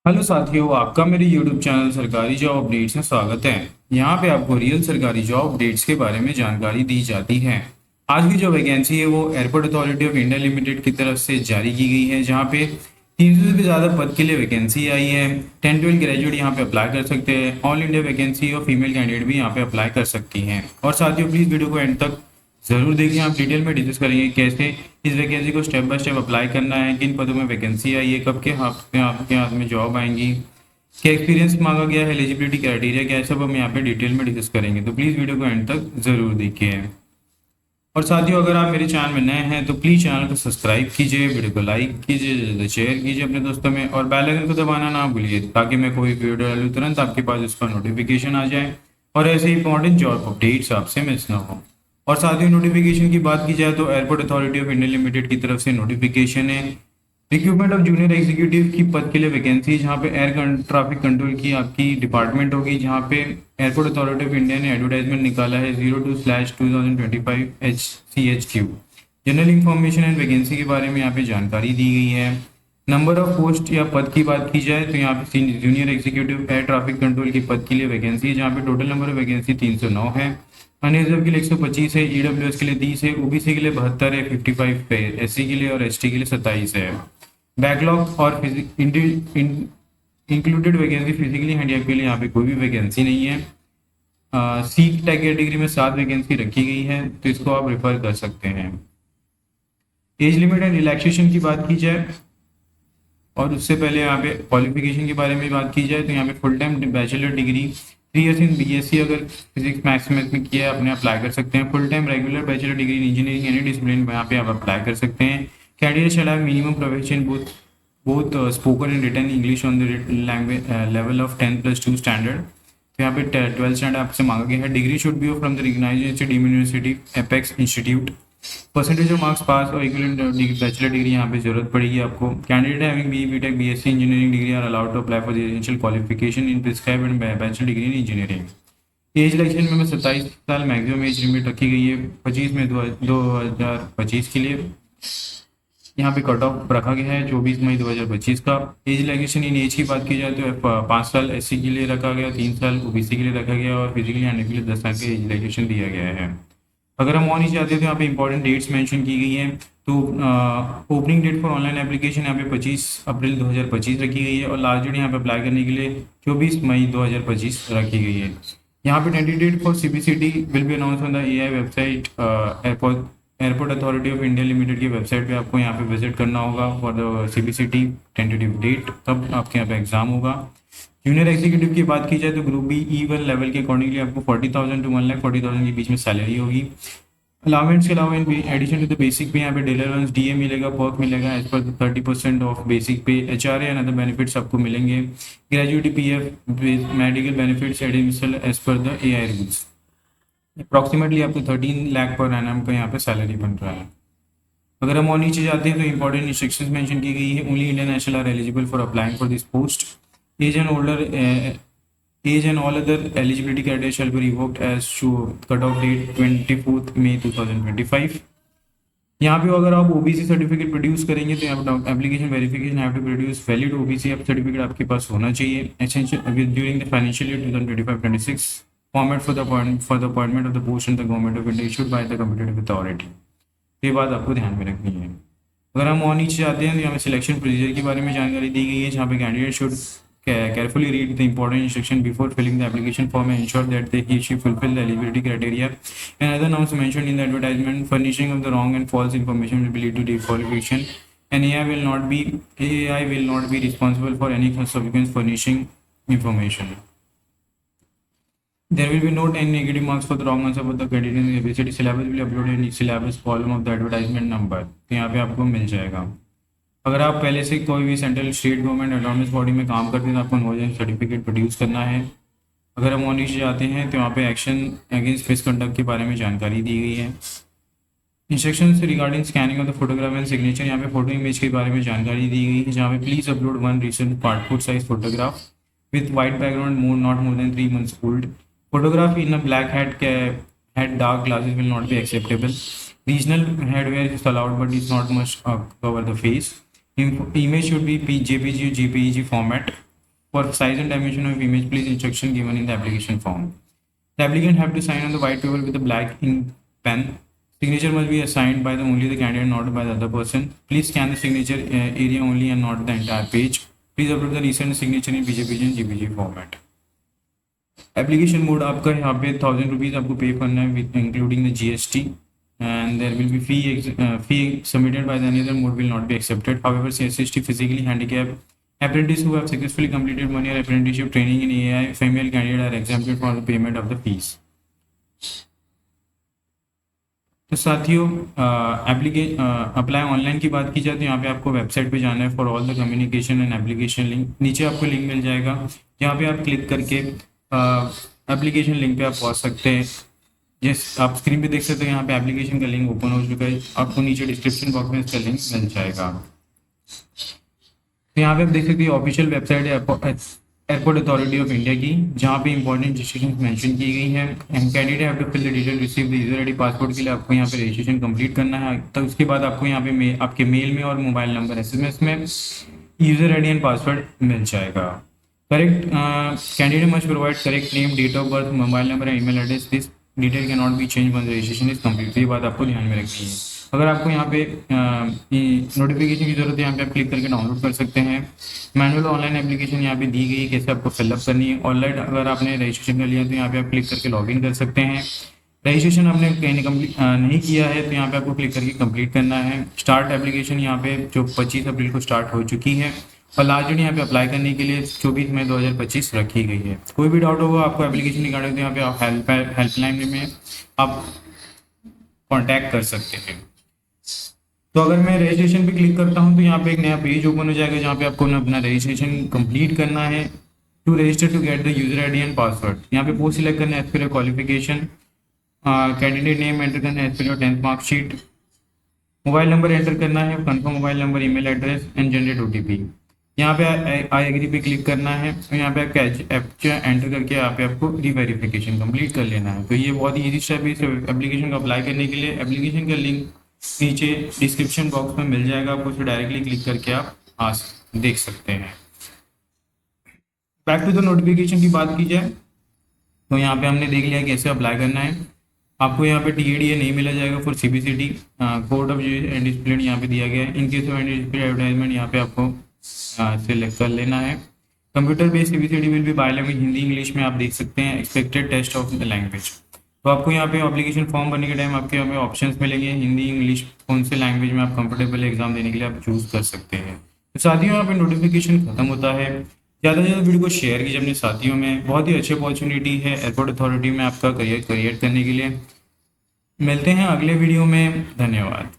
Hello साथियों, आपका मेरे YouTube चैनल सरकारी जॉब अपडेट्स में स्वागत है। यहाँ पे आपको रियल सरकारी जॉब अपडेट्स के बारे में जानकारी दी जाती है। आज की जो वैकेंसी है वो airport authority of India limited की तरफ से जारी की गई है, जहाँ पे 300 से भी ज़्यादा पद के लिए वैकेंसी आई है। 10-12 ग्रेजुएट यहाँ पे अप्लाई कर सकते हैं। ऑल इंडिया वैकेंसी और फीमेल कैंडिडेट भी यहाँ पे अप्लाई कर सकती हैं। और साथियों, प्लीज़ वीडियो को एंड तक ज़रूर देखिए। आप डिटेल में डिस्कस करेंगे कैसे इस वैकेंसी को स्टेप बाय स्टेप अप्लाई करना है, किन पदों में वैकेंसी आई है, कब के आपके हाथ में जॉब आएंगी, क्या एक्सपीरियंस मांगा गया है, एलिजिबिलिटी क्राइटेरिया क्या है, सब हम यहाँ पे डिटेल में डिस्कस करेंगे। तो प्लीज़ वीडियो को एंड तक ज़रूर देखिए। और साथियों, अगर आप मेरे चैनल में नए हैं तो प्लीज़ चैनल को सब्सक्राइब कीजिए, वीडियो को लाइक कीजिए, शेयर कीजिए अपने दोस्तों में, और बेल आइकन को दबाना ना भूलिए ताकि मैं कोई वीडियो डालूँ तुरंत आपके पास उसका नोटिफिकेशन आ जाए और ऐसे इंपॉर्टेंट जॉब अपडेट्स आपसे मिस ना हो। और साथियों, नोटिफिकेशन की बात की जाए तो airport authority of India limited की तरफ से नोटिफिकेशन है। रिक्रूटमेंट ऑफ जूनियर एग्जीक्यूटिव की पद के लिए वैकेंसी, जहाँ पे एयर ट्रैफिक कंट्रोल की आपकी डिपार्टमेंट होगी, जहाँ पे एयरपोर्ट अथॉरिटी ऑफ इंडिया ने एडवर्टाइजमेंट निकाला है 02/2025 HCHQ। General information and vacancy के बारे में यहाँ पे जानकारी दी गई है। नंबर ऑफ पोस्ट या पद की बात की जाए तो यहाँ पे junior executive air traffic control की पद के लिए वैकेंसी है, जहाँ पे टोटल नंबर ऑफ वैकेंसी 309 है। अनरिजर्व के लिए 125 है, ईडब्ल्यूएस के लिए 30 है, ओबीसी के लिए 72 है, 55 पे, एससी के लिए और एसटी के लिए 27 है। बैकलॉग और इंक्लूडेड वैकेंसी फिजिकली हैंडिकैप के लिए यहाँ पे कोई भी वैकेंसी नहीं है। सी कैटेगरी में 7 वैकेंसी रखी गई है, तो इसको आप रेफर कर सकते हैं। एज लिमिट एंड रिलैक्सेशन की बात की जाए और उससे पहले यहाँ पे क्वालिफिकेशन के बारे में बात की जाए तो यहाँ पे full time bachelor degree 3 years in BSc अगर फिजिक्स मैथ्स में किया है अपने अप्लाई कर सकते हैं। Full time regular bachelor degree in engineering any discipline यहाँ पे आप अप्लाई कर सकते हैं। Candidate shall have minimum proficient both spoken and written English on the language level of 10+2 standard. तो यहाँ पे 12th स्टैंडर्ड आपसे मांगा गया है। Degree should be from the recognised university apex institute. Percentage of marks pass और equivalent bachelor degree यहाँ पे जरूरत पड़ेगी आपको। Candidate having B BTech BSc engineering degree are allowed to apply for the essential qualification in prescribe and bachelor degree in engineering. Age election में 27 साल maximum age limit रखी गई है 25 में 2025 के लिए। यहाँ पे कट ऑफ रखा गया है 24 मई 2025 का। एज रिलैक्सेशन इन एज की बात की जाए तो 5 साल एससी के लिए रखा गया, 3 साल ओबीसी के लिए रखा गया और फिजिकली हैंडिकैप के लिए 10 साल का एज रिलैक्सेशन दिया गया है। अगर हम और नीचे आते हैं तो यहाँ पे इंपॉर्टेंट डेट्स मेंशन की गई हैं। तो opening date for online application यहाँ पे 25 अप्रैल 2025 रखी गई है और लास्ट डेट यहाँ पे अप्लाई करने के लिए 24 मई 2025 रखी गई है। यहाँ पे tentative date for CBCT will be announce on the AI website. Airport authority of India limited की वेबसाइट पे आपको यहाँ पे विजिट करना होगा for the CBCT tentative date, तब आपके यहाँ पे एग्जाम होगा। जूनियर एग्जीक्यूटिव की बात की जाए तो ग्रुप बी E1 लेवल के अकॉर्डिंगली आपको 40,000 टू 1,40,000 के बीच में सैलरी होगी। अलाउंस के अलावा in addition to the basic pay यहाँ पे डेली अलाउंस डीए मिलेगा, पर्क मिलेगा as per 30% of basic pay, HRA and other benefits आपको मिलेंगे। Gratuity PF medical benefits additional as per the AI rules. Approximately आपको 13 lakh per annum का यहाँ पे सैलरी बन रहा है। अगर हम और नीचे जाते हैं तो इंपॉर्टेंट इंस्ट्रक्शंस मेंशन की गई है। Only Indian national are eligible for applying for this post. Age and older age and all other eligibility criteria shall be revoked as to cut off date 24th May 2025। यहाँ पे अगर आप OBC certificate produce करेंगे तो यहाँ पे application verification have to produce valid OBC certificate आपके पास होना चाहिए essential during the financial year 2025-26। Format for the appointment of the post in the government of India issued by the competitive authority. ये बात आपको ध्यान में रखनी है। अगर हम और नीचे जाते हैं तो यहाँ पे सिलेक्शन प्रोसीजर के बारे में जानकारी दी गई है, जहाँ पे candidate should carefully read the important instruction before filling the application form and ensure that he she fulfill the eligibility criteria and other norms mentioned in the advertisement. Furnishing of the wrong and false information will lead to disqualification, and AI will not be responsible for any subsequent furnishing information. There will be no 10 negative marks for the wrong answer, but the candidate in the ABCD syllabus will be uploaded in the syllabus column of the advertisement number। तो यहाँ पे आपको मिल जाएगा। अगर आप पहले से कोई भी central state government autonomous body में काम करते हैं तो आपको नॉलेज सर्टिफिकेट प्रोड्यूस करना है। अगर हम और नीचे जाते हैं तो यहाँ पे एक्शन अगेंस्ट मिसकंडक्ट के बारे में जानकारी दी गई है। Instructions regarding scanning of the photograph and signature, यहाँ पे फोटो इमेज के बारे में जानकारी दी गई है, जहाँ पे please upload 1 recent passport size photograph with white background not more than 3 months old। photograph in a black hat dark glasses will not be acceptable। regional headwear is allowed but is not much cover the face। Image should be JPG or JPEG format। For size and dimension of image, please instruction given in the application form. The applicant have to sign on the white paper with a black ink pen. Signature must be assigned by only the candidate, not by the other person. Please scan the signature area only and not the entire page. Please upload the recent signature in PJPG and JPG format. Application mode आपका यहाँ पे 1000 rupees आपको पे करना है with including the GST, and there will be fee submitted by the any other mode will not be accepted. However, CST physically handicapped apprentices who have successfully completed 1 year apprenticeship training in AI female candidate are exempted for the payment of the fees. तो साथियों apply online की बात की जाए तो यहाँ पे आपको वेबसाइट पे जाना है for all the communication and application link. नीचे आपको लिंक मिल जाएगा, यहाँ पे आप क्लिक करके एप्लीकेशन लिंक पे आप पहुँच सकते हैं। जिस आप स्क्रीन पे देख सकते हैं यहाँ पे एप्लीकेशन का लिंक ओपन हो चुका है, आपको नीचे डिस्क्रिप्शन बॉक्स में इसका लिंक मिल जाएगा। तो यहाँ पे आप देख सकते हैं ऑफिशियल वेबसाइट है एयरपोर्ट अथॉरिटी ऑफ इंडिया की, जहाँ पे इंपॉर्टेंट रिस्ट्रिक्शन मेंशन की गई है। And candidate have to fill the detail receive the user ID. Passport के लिए आपको यहाँ पे रजिस्ट्रेशन कंप्लीट करना है, तो उसके बाद आपको यहाँ पे आपके मेल में और मोबाइल नंबर SMS में यूजर आईडी एंड पासवर्ड मिल जाएगा। Correct candidate must provide correct name, date of birth, mobile number and email address. This detail can not be change one registration is complete. ये बात आपको ध्यान में रखनी है। अगर आपको यहाँ पे नोटिफिकेशन की जरूरत है, यहाँ पे आप क्लिक करके डाउनलोड कर सकते हैं। मैनुअल ऑनलाइन एप्लीकेशन यहाँ पे दी गई है कैसे आपको फिलअप करनी है। ऑनलाइन अगर आपने रजिस्ट्रेशन कर लिया तो यहाँ पे आप क्लिक करके लॉगिन कर सकते हैं। रजिस्ट्रेशन आपने कहीं नहीं किया है तो यहाँ पे आपको क्लिक करके कंप्लीट करना है। स्टार्ट एप्लीकेशन यहाँ पे जो 25 अप्रैल को स्टार्ट हो चुकी है और लास्ट डेट यहाँ पे अप्लाई करने के लिए 24 मई 2025 रखी गई है। कोई भी डाउट होगा आपको एप्लीकेशन रिगार्डिंग तो यहाँ पे आप हेल्पलाइन में आप कॉन्टैक्ट कर सकते हैं। तो अगर मैं रजिस्ट्रेशन पे क्लिक करता हूं तो यहाँ पे एक नया पेज ओपन हो जाएगा, जहाँ पे आपको अपना रजिस्ट्रेशन कंप्लीट करना है। To register to get the user ID and password, यहाँ पे पोस्ट सिलेक्ट करना है as per qualification, candidate name enter करना है as per 10th marksheet, mobile number enter करना है, confirm mobile number, email address and generate OTP। यहाँ पे आई एग्री पे क्लिक करना है और यहाँ पे कैप्चा एंटर करके यहाँ पे आपको रीवेरिफिकेशन कंप्लीट कर लेना है। तो ये बहुत ही ईजी स्टेप है इस एप्लीकेशन को अप्लाई करने के लिए। एप्लीकेशन का लिंक नीचे डिस्क्रिप्शन बॉक्स में मिल जाएगा, आपको उसे डायरेक्टली क्लिक करके आप देख सकते हैं। बैक टू द नोटिफिकेशन की बात की जाए तो यहाँ पे हमने देख लिया कैसे अप्लाई करना है। आपको यहाँ पे TADA नहीं मिला जाएगा for CBCT, code of and discipline यहाँ पे दिया गया है। इन केस ऑफ एडवर्टाइजमेंट यहाँ पे आपको सिलेक्ट कर लेना है। Computer based CBCT will be by language, Hindi English में आप देख सकते हैं। Expected test of the language, तो आपको यहाँ पे एप्लीकेशन फॉर्म भरने के टाइम आपके यहाँ पे ऑप्शंस मिलेंगे, हिंदी इंग्लिश कौन से लैंग्वेज में आप कंफर्टेबल एग्जाम देने के लिए आप चूज कर सकते हैं। तो साथियों यहाँ पे नोटिफिकेशन खत्म होता है। ज़्यादा से ज़्यादा वीडियो को शेयर कीजिए अपने साथियों में। बहुत ही अच्छी अपॉर्चुनिटी है एयरपोर्ट अथॉरिटी में आपका करियर क्रिएट करने के लिए। मिलते हैं अगले वीडियो में, धन्यवाद।